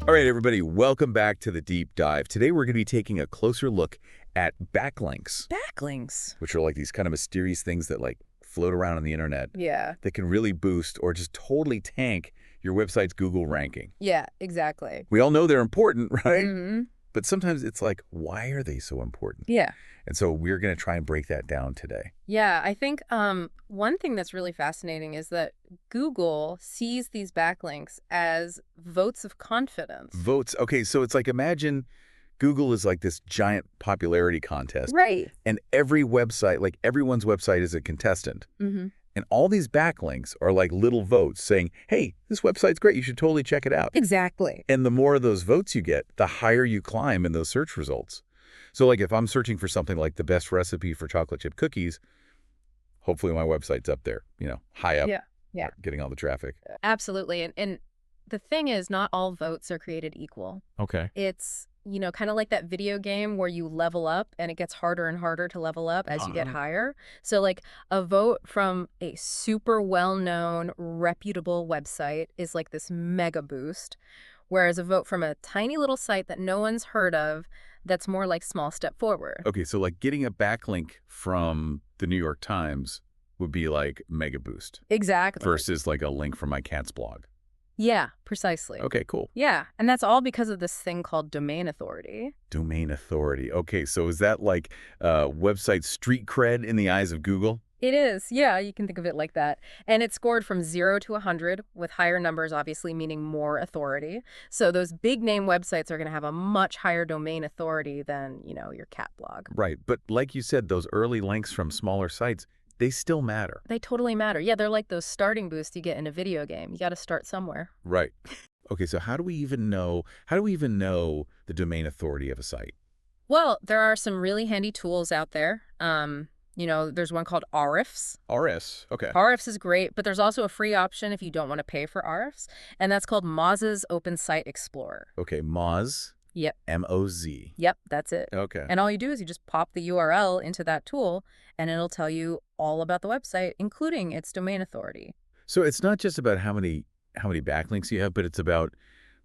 All right, everybody, welcome back to the deep dive. Today, we're going to be taking a closer look at backlinks, Backlinks. which are like these kind of mysterious things that like float around on the internet Yeah. that can really boost or just totally tank your website's Google ranking. Yeah, exactly. We all know they're important, right? hmm But sometimes it's like, why are they so important? Yeah. And so we're going to try and break that down today. Yeah, I think one thing that's really fascinating is that Google sees these backlinks as votes of confidence. Votes. Okay, so it's like imagine Google is like this giant popularity contest, Right. and every website, like everyone's website is a contestant. hmm And all these backlinks are like little votes saying, hey, this website's great. You should totally check it out. Exactly. And the more of those votes you get, the higher you climb in those search results. So like if I'm searching for something like the best recipe for chocolate chip cookies, hopefully my website's up there, high up, Yeah. Yeah. getting all the traffic. Absolutely. And the thing is, not all votes are created equal. Okay. It's, kind of like that video game where you level up and it gets harder and harder to level up as you get higher. So like a vote from a super well-known, reputable website is like this mega boost, whereas a vote from a tiny little site that no one's heard of, that's more like small step forward. Okay, so like getting a backlink from the New York Times would be like mega boost Exactly. versus like a link from my cat's blog. Yeah, precisely. Okay, cool. Yeah, and that's all because of this thing called domain authority. Domain authority. Okay, so is that like website street cred in the eyes of Google? It is, yeah, you can think of it like that. And it's scored from 0 to 100, with higher numbers obviously meaning more authority. So those big name websites are going to have a much higher domain authority than, your cat blog. Right, but like you said, those early links from smaller sites, they still matter. They totally matter. Yeah, they're like those starting boosts you get in a video game. You got to start somewhere. Right. Okay, so how do we even know the domain authority of a site? Well, there are some really handy tools out there. There's one called Ahrefs. RS. Okay. Ahrefs is great, but there's also a free option if you don't want to pay for Ahrefs, and that's called Moz's Open Site Explorer. Okay, Moz. Yep. M-O-Z. Yep, that's it. Okay. And all you do is you just pop the URL into that tool, and it'll tell you all about the website, including its domain authority. So it's not just about how many backlinks you have, but it's about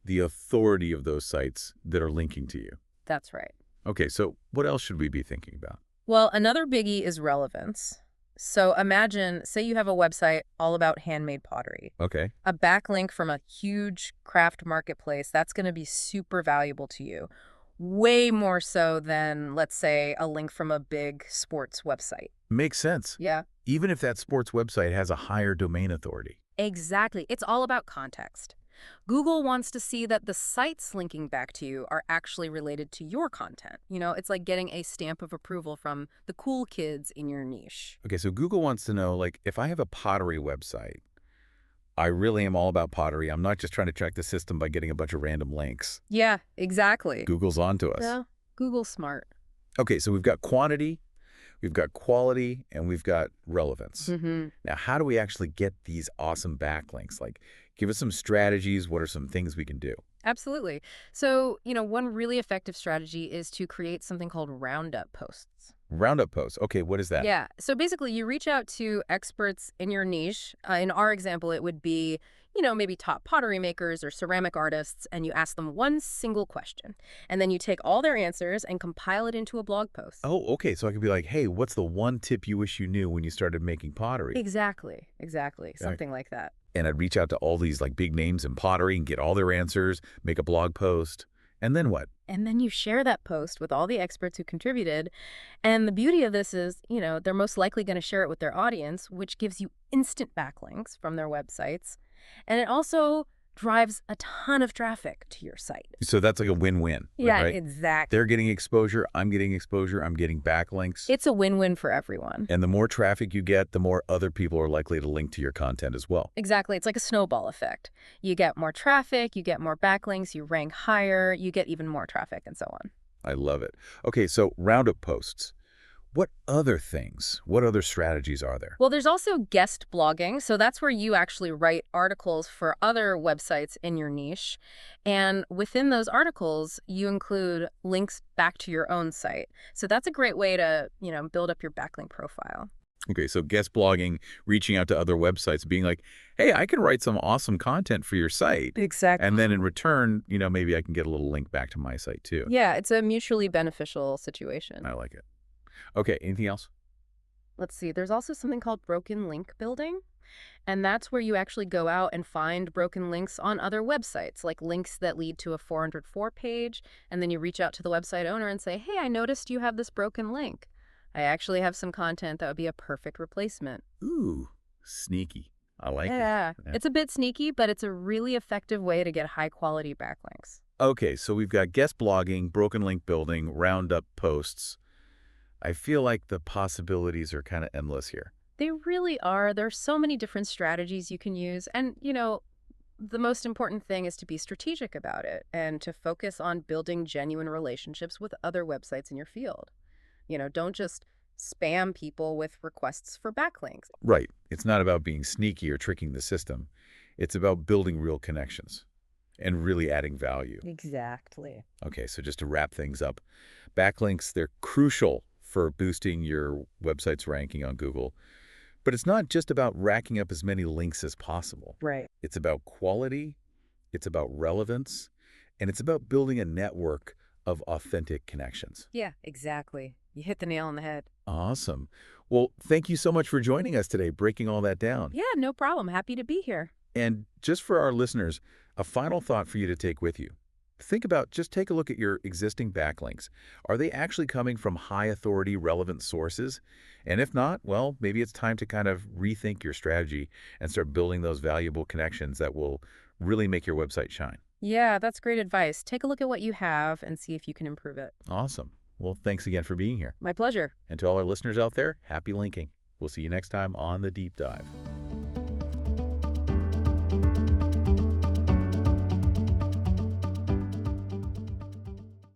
the authority of those sites that are linking to you. That's right. Okay, so what else should we be thinking about? Well, another biggie is relevance. So imagine, say you have a website all about handmade pottery. Okay. A backlink from a huge craft marketplace, that's going to be super valuable to you. Way more so than, let's say, a link from a big sports website. Makes sense. Yeah. Even if that sports website has a higher domain authority. Exactly. It's all about context. Google wants to see that the sites linking back to you are actually related to your content. It's like getting a stamp of approval from the cool kids in your niche. Okay, so Google wants to know, like, if I have a pottery website, I really am all about pottery. I'm not just trying to track the system by getting a bunch of random links. Yeah, exactly. Google's onto us. Yeah, Google's smart. Okay, so we've got quantity, we've got quality, and we've got relevance. Now, how do we actually get these awesome backlinks? Like, give us some strategies. What are some things we can do? Absolutely. So, one really effective strategy is to create something called Roundup posts. Roundup posts. Okay, what is that? Yeah. So basically, you reach out to experts in your niche. In our example, it would be, maybe top pottery makers or ceramic artists, and you ask them one single question. And then you take all their answers and compile it into a blog post. Oh, okay. So I could be like, hey, what's the one tip you wish you knew when you started making pottery? Exactly. Something like that. And I'd reach out to all these like big names in pottery and get all their answers, make a blog post. And then what? And then you share that post with all the experts who contributed. And the beauty of this is, they're most likely going to share it with their audience, which gives you instant backlinks from their websites. And it also drives a ton of traffic to your site. So that's like a win-win. Yeah, right? exactly. They're getting exposure. I'm getting exposure. I'm getting backlinks. It's a win-win for everyone. And the more traffic you get, the more other people are likely to link to your content as well. Exactly. It's like a snowball effect. You get more traffic, you get more backlinks, you rank higher, you get even more traffic, and so on. I love it. Okay, so Roundup posts. What other strategies are there? Well, there's also guest blogging. So that's where you actually write articles for other websites in your niche. And within those articles, you include links back to your own site. So that's a great way to, build up your backlink profile. Okay, so guest blogging, reaching out to other websites, being like, hey, I can write some awesome content for your site. And Exactly. then in return, maybe I can get a little link back to my site too. Yeah, it's a mutually beneficial situation. I like it. Okay, anything else? Let's see. There's also something called broken link building. And that's where you actually go out and find broken links on other websites, like links that lead to a 404 page. And then you reach out to the website owner and say, hey, I noticed you have this broken link. I actually have some content that would be a perfect replacement. Ooh, sneaky. I like it. Yeah, Yeah. it's a bit sneaky, but it's a really effective way to get high quality backlinks. Okay, so we've got guest blogging, broken link building, Roundup posts. I feel like the possibilities are kind of endless here. They really are. There's so many different strategies you can use. And, the most important thing is to be strategic about it and to focus on building genuine relationships with other websites in your field. Don't just spam people with requests for backlinks. Right. It's not about being sneaky or tricking the system. It's about building real connections and really adding value. Exactly. Okay, so just to wrap things up, backlinks, they're crucial for boosting your website's ranking on Google. But it's not just about racking up as many links as possible. Right. It's about quality, it's about relevance, and it's about building a network of authentic connections. Yeah, exactly. You hit the nail on the head. Awesome. Well, thank you so much for joining us today, breaking all that down. Yeah, no problem. Happy to be here. And just for our listeners, a final thought for you to take with you. Just take a look at your existing backlinks. Are they actually coming from high authority, relevant sources? And if not, well, maybe it's time to kind of rethink your strategy and start building those valuable connections that will really make your website shine. Yeah, that's great advice. Take a look at what you have and see if you can improve it. Awesome. Well, thanks again for being here. My pleasure. And to all our listeners out there, happy linking. We'll see you next time on The Deep Dive.